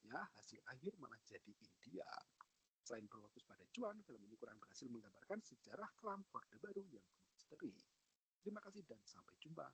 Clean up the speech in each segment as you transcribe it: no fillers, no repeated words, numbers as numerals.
Akhirnya, hasil akhir malah jadi India. Selain berfokus pada cuan, film ini kurang berhasil menggambarkan sejarah klan Orde Baru yang penuh misteri. Terima kasih dan sampai jumpa.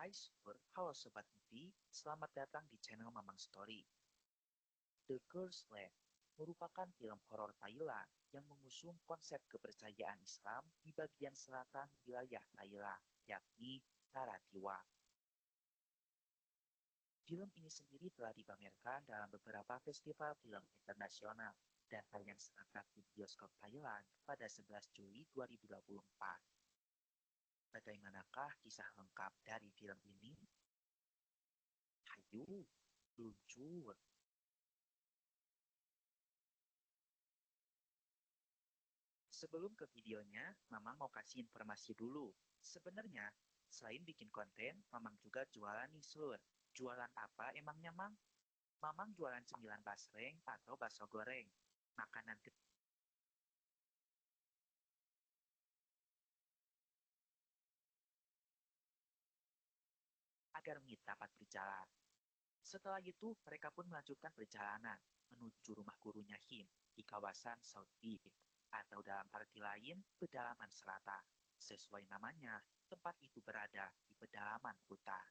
Hai Sur, halo Sobat Movie, selamat datang di channel Mamang Story. The Cursed Land merupakan film horor Thailand yang mengusung konsep kepercayaan Islam di bagian selatan wilayah Thailand, yakni Narathiwat. Film ini sendiri telah dipamerkan dalam beberapa festival film internasional dan tayang serentak di bioskop Thailand pada 11 Juli 2024. Bagaimanakah kisah lengkap dari film ini? Hayu, luncur. Sebelum ke videonya, Mamang mau kasih informasi dulu. Sebenarnya, selain bikin konten, Mamang juga jualan nih, Sur. Jualan apa emangnya, Mang? Mamang jualan cemilan basreng atau bakso goreng. Makanan agar mie dapat berjalan. Setelah itu, mereka pun melanjutkan perjalanan menuju rumah gurunya Him di kawasan South Beach, atau dalam arti lain, pedalaman selatan. Sesuai namanya, tempat itu berada di pedalaman hutan.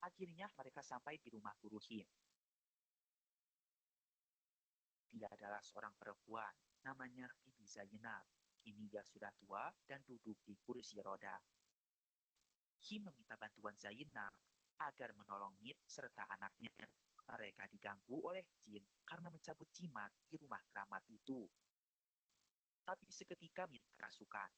Akhirnya mereka sampai di rumah guru Him. Dia adalah seorang perempuan, namanya Bibi Zainab. Kini dia sudah tua dan duduk di kursi roda. Him meminta bantuan Zainab agar menolong Mit serta anaknya. Mereka diganggu oleh jin karena mencabut jimat di rumah keramat itu. Tapi seketika Mit kerasukan.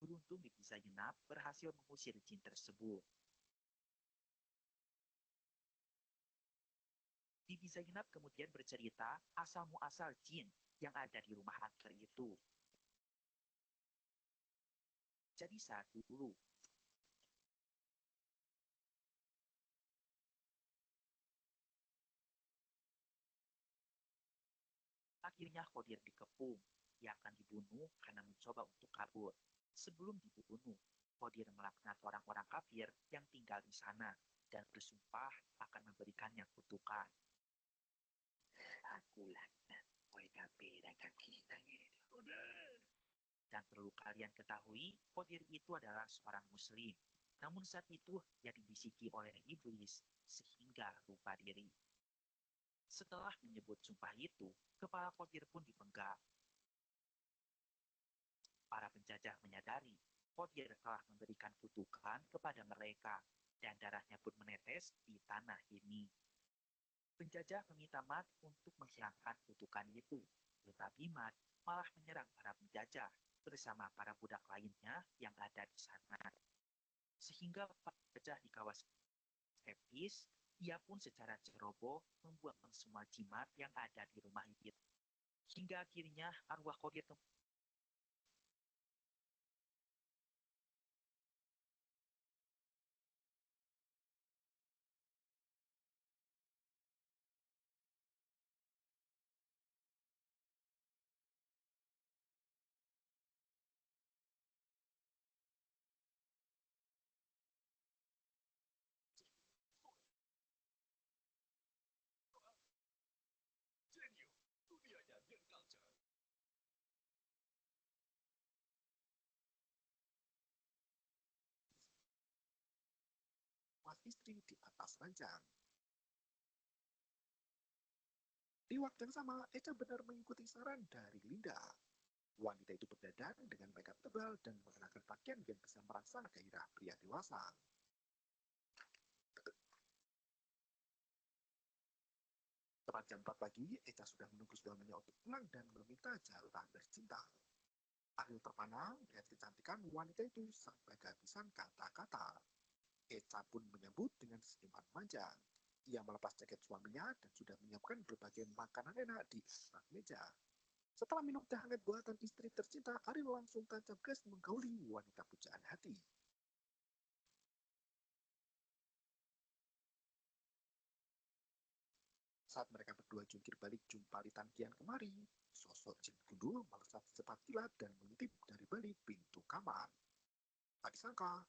Beruntung Bibi Zainab berhasil mengusir jin tersebut. Bibi Zainab kemudian bercerita asal-muasal jin yang ada di rumah angker itu. Jadi saat dulu, akhirnya Khodir dikepung. Ia akan dibunuh karena mencoba untuk kabur. Sebelum dibunuh, Khodir melaknat orang-orang kafir yang tinggal di sana dan bersumpah akan memberikannya kutukan. Aku laknat oleh kafir dan kaki tangan. Dan perlu kalian ketahui, Khodir itu adalah seorang muslim. Namun saat itu ia dibisiki oleh iblis sehingga lupa diri. Setelah menyebut sumpah itu, kepala Khodir pun dipenggal. Para penjajah menyadari Khodir telah memberikan kutukan kepada mereka dan darahnya pun menetes di tanah ini. Penjajah meminta Mat untuk menghilangkan kutukan itu, tetapi Mat malah menyerang para penjajah bersama para budak lainnya yang ada di sana. Sehingga para penjajah di kawasan skeptis Ia pun secara ceroboh membuang semua jimat yang ada di rumah itu. Hingga akhirnya arwah Kodir Mas istri di atas ranjang. Di waktu yang sama, Eca benar mengikuti saran dari Linda. Wanita itu berdandan dengan makeup tebal dan mengenakan pakaian yang bisa merangsang gairah pria dewasa. Tepat jam 4 pagi, Eca sudah menunggu suaminya untuk pulang dan meminta jatah bercinta. Ariel terpana melihat kecantikan wanita itu sampai kehabisan kata-kata. Eca pun menyambut dengan senyuman manja. Ia melepas jaket suaminya dan sudah menyiapkan berbagai makanan enak di atas meja. Setelah minum teh hangat buatan istri tercinta, Ariel langsung tancap gas menggauli wanita pujaan hati. Saat mereka berdua jungkir balik jumpalitan kian kemari, sosok Jin Gundul melesat secepat kilat dan mengintip dari balik pintu kamar. Tak disangka,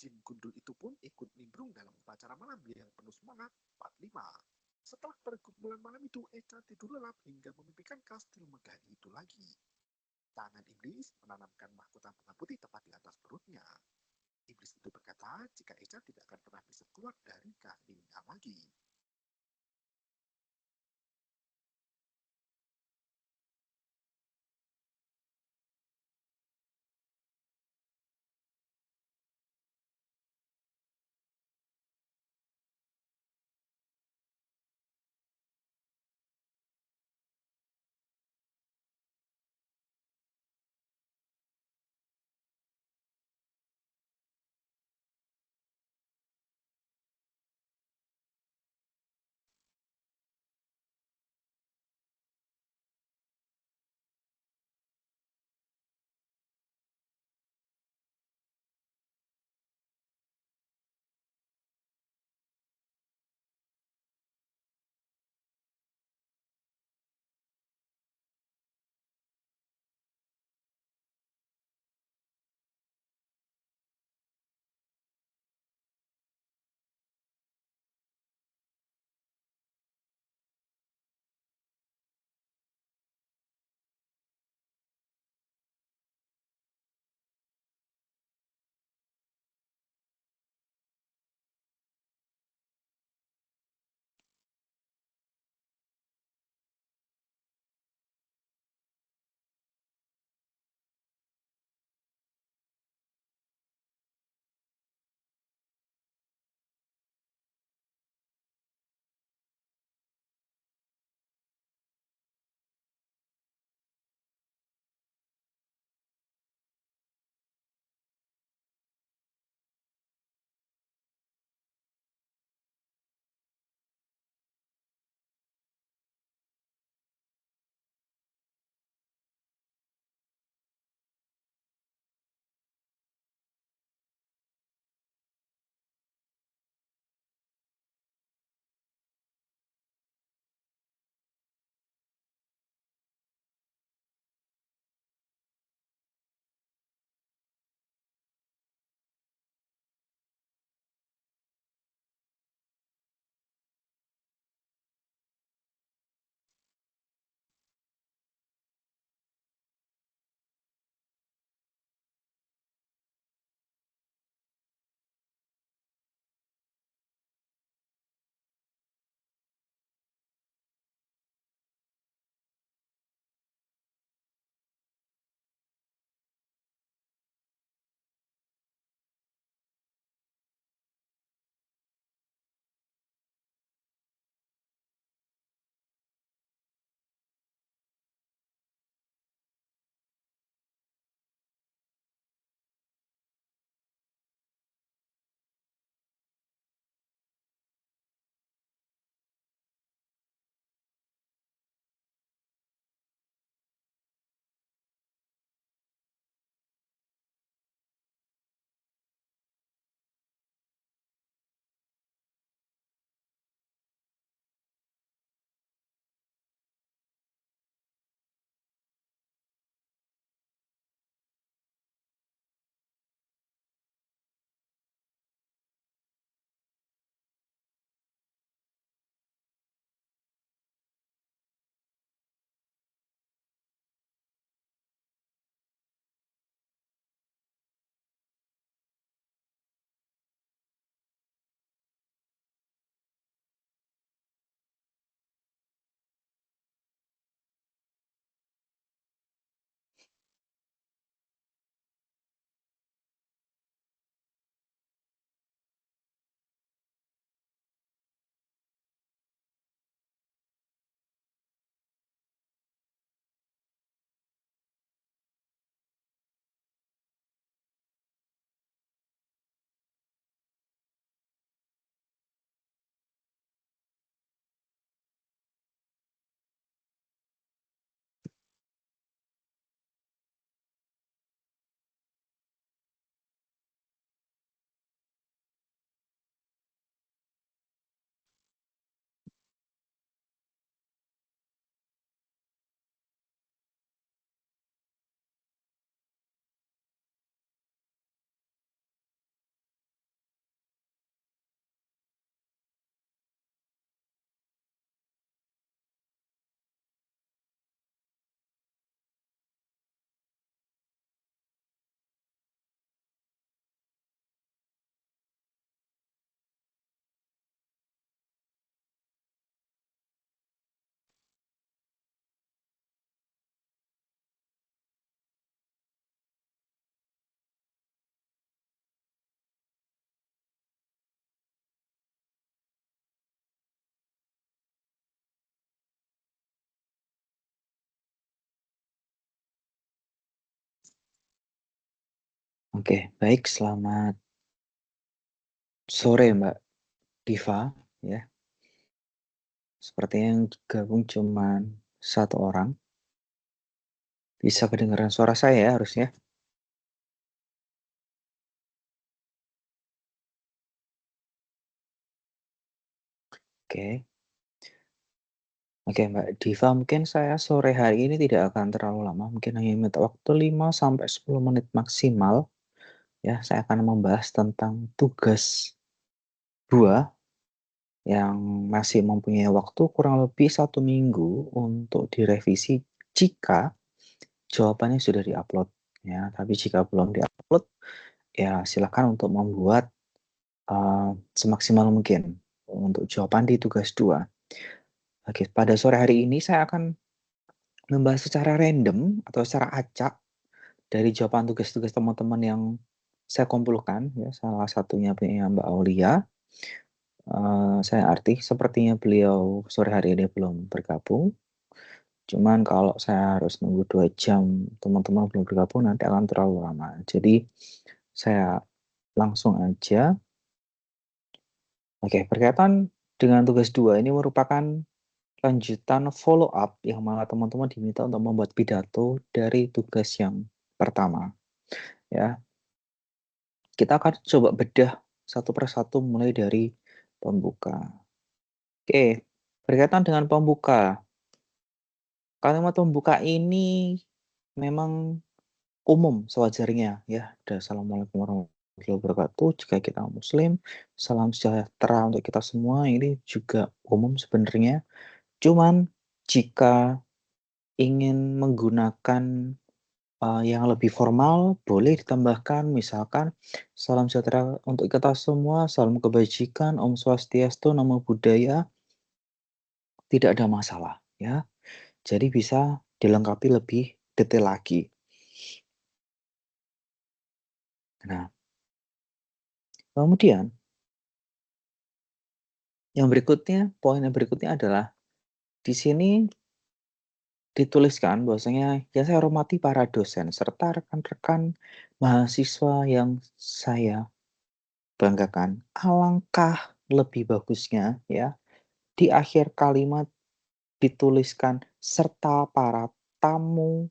Jin Gundul itu pun ikut nimbrung dalam upacara malam yang penuh semangat 45. Setelah pergumulan malam itu, Eca tidur lelap hingga memimpikan kastil megah itu lagi. Tangan iblis menanamkan mahkota bunga putih tepat di atas perutnya. Iblis itu berkata jika Eca tidak akan pernah bisa keluar dari kastilnya lagi. Oke, baik, selamat sore Mbak Diva ya. Sepertinya yang gabung cuman 1 orang. Bisa kedengaran suara saya ya harusnya? Oke. Oke Mbak Diva, mungkin saya sore hari ini tidak akan terlalu lama, mungkin hanya minta waktu 5 sampai 10 menit maksimal ya. Saya akan membahas tentang tugas 2 yang masih mempunyai waktu kurang lebih 1 minggu untuk direvisi jika jawabannya sudah diupload ya. Tapi jika belum diupload, ya silakan untuk membuat semaksimal mungkin untuk jawaban di tugas 2. Oke, pada sore hari ini saya akan membahas secara random atau secara acak dari jawaban tugas-tugas teman-teman yang saya kumpulkan ya, salah satunya punya Mbak Aulia. Saya arti sepertinya beliau sore hari ini belum bergabung. Cuman kalau saya harus nunggu 2 jam teman-teman belum bergabung nanti akan terlalu lama. Jadi saya langsung aja. Oke, berkaitan dengan tugas 2 ini merupakan lanjutan follow up yang mana teman-teman diminta untuk membuat pidato dari tugas yang pertama ya. Kita akan coba bedah satu persatu mulai dari pembuka. Oke, berkaitan dengan pembuka. Kalimat pembuka ini memang umum sewajarnya ya. Assalamualaikum warahmatullahi wabarakatuh. Jika kita muslim, salam sejahtera untuk kita semua. Ini juga umum sebenarnya. Cuman jika ingin menggunakan yang lebih formal, boleh ditambahkan misalkan salam sejahtera untuk kita semua, salam kebajikan, Om Swastiastu, Namo Buddhaya, tidak ada masalah ya. Jadi bisa dilengkapi lebih detail lagi. Nah, kemudian poin yang berikutnya adalah di sini dituliskan bahwasanya yang saya hormati para dosen serta rekan-rekan mahasiswa yang saya banggakan. Alangkah lebih bagusnya ya di akhir kalimat dituliskan serta para tamu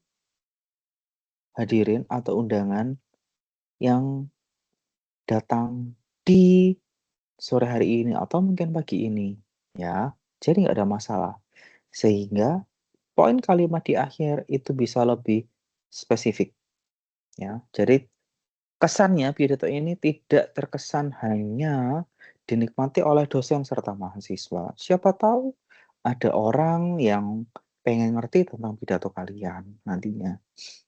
hadirin atau undangan yang datang di sore hari ini atau mungkin pagi ini ya. Jadi nggak ada masalah. Sehingga poin kalimat di akhir itu bisa lebih spesifik ya. Jadi kesannya pidato ini tidak terkesan hanya dinikmati oleh dosen serta mahasiswa. Siapa tahu ada orang yang pengen ngerti tentang pidato kalian nantinya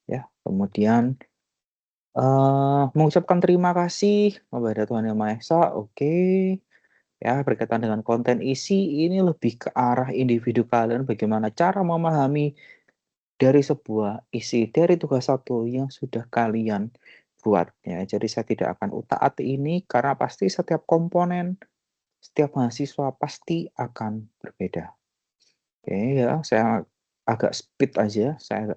ya. Kemudian mengucapkan terima kasih kepada Tuhan Yang Maha Esa, oke. Ya, berkaitan dengan konten isi ini lebih ke arah individu kalian bagaimana cara memahami dari sebuah isi dari tugas 1 yang sudah kalian buat ya. Jadi saya tidak akan utak-atik ini karena pasti setiap komponen, setiap mahasiswa pasti akan berbeda. Oke ya, saya agak speed aja, saya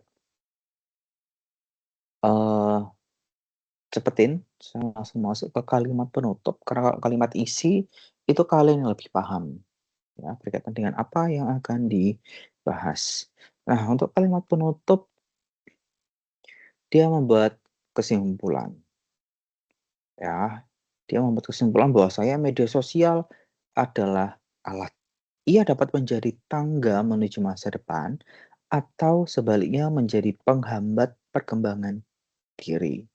uh, cepetin, saya langsung masuk ke kalimat penutup, karena kalimat isi itu kalian yang lebih paham ya, berkaitan dengan apa yang akan dibahas. Nah, untuk kalimat penutup, dia membuat kesimpulan ya. Dia membuat kesimpulan bahwa saya media sosial adalah alat. Ia dapat menjadi tangga menuju masa depan atau sebaliknya menjadi penghambat perkembangan diri.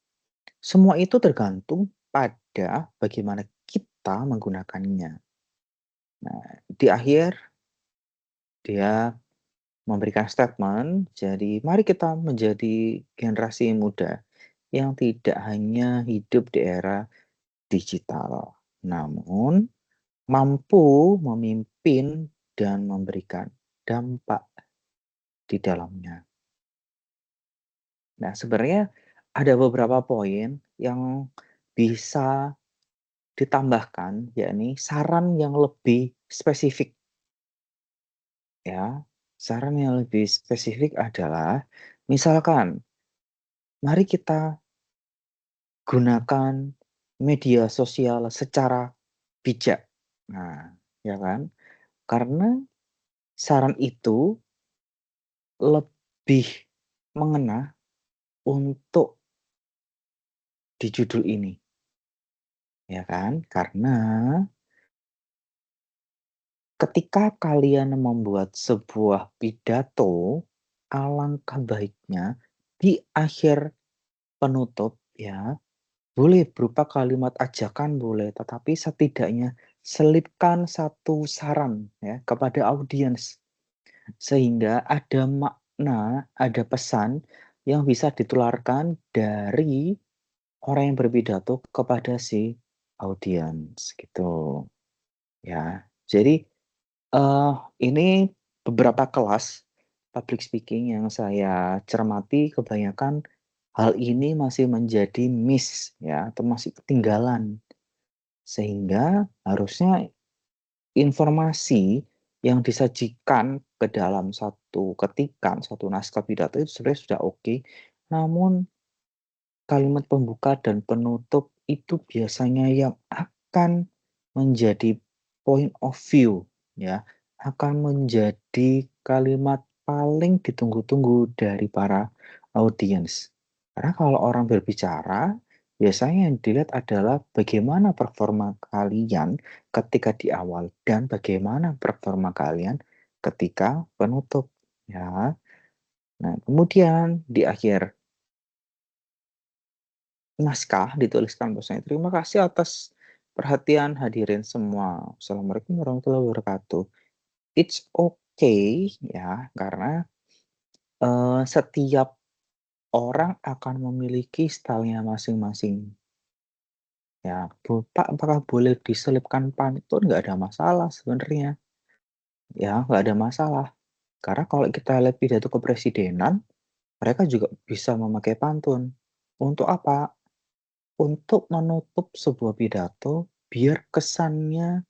Semua itu tergantung pada bagaimana kita menggunakannya. Nah, di akhir dia memberikan statement, jadi mari kita menjadi generasi muda yang tidak hanya hidup di era digital, namun mampu memimpin dan memberikan dampak di dalamnya. Nah, sebenarnya ada beberapa poin yang bisa ditambahkan, yakni saran yang lebih spesifik ya. Saran yang lebih spesifik adalah misalkan mari kita gunakan media sosial secara bijak. Nah, ya kan? Karena saran itu lebih mengena untuk di judul ini. Ya kan? Karena ketika kalian membuat sebuah pidato, alangkah baiknya di akhir penutup ya, boleh berupa kalimat ajakan boleh, tetapi setidaknya selipkan satu saran ya kepada audiens sehingga ada makna, ada pesan yang bisa ditularkan dari orang yang berpidato kepada si audiens gitu ya. Jadi ini beberapa kelas public speaking yang saya cermati kebanyakan hal ini masih menjadi miss ya atau masih ketinggalan. Sehingga harusnya informasi yang disajikan ke dalam satu ketikan, satu naskah pidato itu sebenarnya sudah oke, namun kalimat pembuka dan penutup itu biasanya yang akan menjadi point of view ya, akan menjadi kalimat paling ditunggu-tunggu dari para audiens. Karena kalau orang berbicara, biasanya yang dilihat adalah bagaimana performa kalian ketika di awal dan bagaimana performa kalian ketika penutup ya. Nah, kemudian di akhir naskah dituliskan bahwasanya, "Terima kasih atas perhatian hadirin semua. Assalamualaikum warahmatullahi wabarakatuh." It's okay ya, karena, setiap orang akan memiliki style-nya masing-masing. Ya, Pak, apakah boleh diselipkan pantun? Nggak ada masalah sebenarnya. Ya, nggak ada masalah. Karena kalau kita lihat pidato kepresidenan, mereka juga bisa memakai pantun. Untuk apa? Untuk menutup sebuah pidato biar kesannya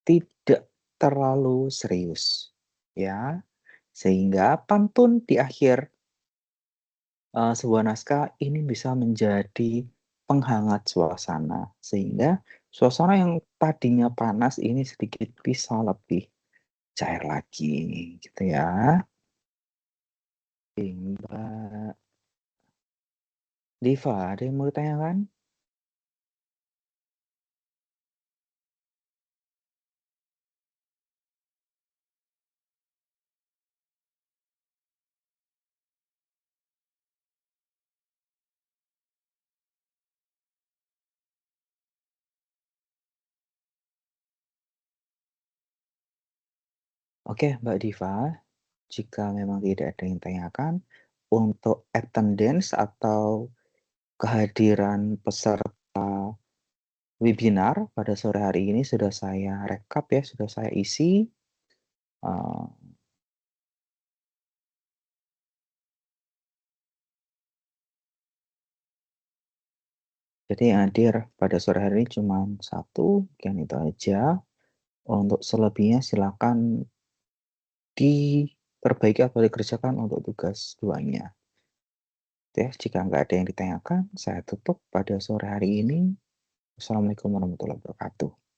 tidak terlalu serius, ya. Sehingga pantun di akhir, sebuah naskah ini bisa menjadi penghangat suasana, sehingga suasana yang tadinya panas ini sedikit bisa lebih cair lagi, gitu ya. Mbak Diva, ada yang mau ditanyakan? Oke, Mbak Diva, jika memang tidak ada yang tanyakan, untuk attendance atau kehadiran peserta webinar pada sore hari ini sudah saya rekap ya, sudah saya isi. Uh, jadi yang hadir pada sore hari ini cuma satu, mungkin itu aja. Untuk selebihnya silakan diperbaiki atau dikerjakan untuk tugas duanya. Ya, jika nggak ada yang ditanyakan, saya tutup pada sore hari ini. Wassalamualaikum warahmatullahi wabarakatuh.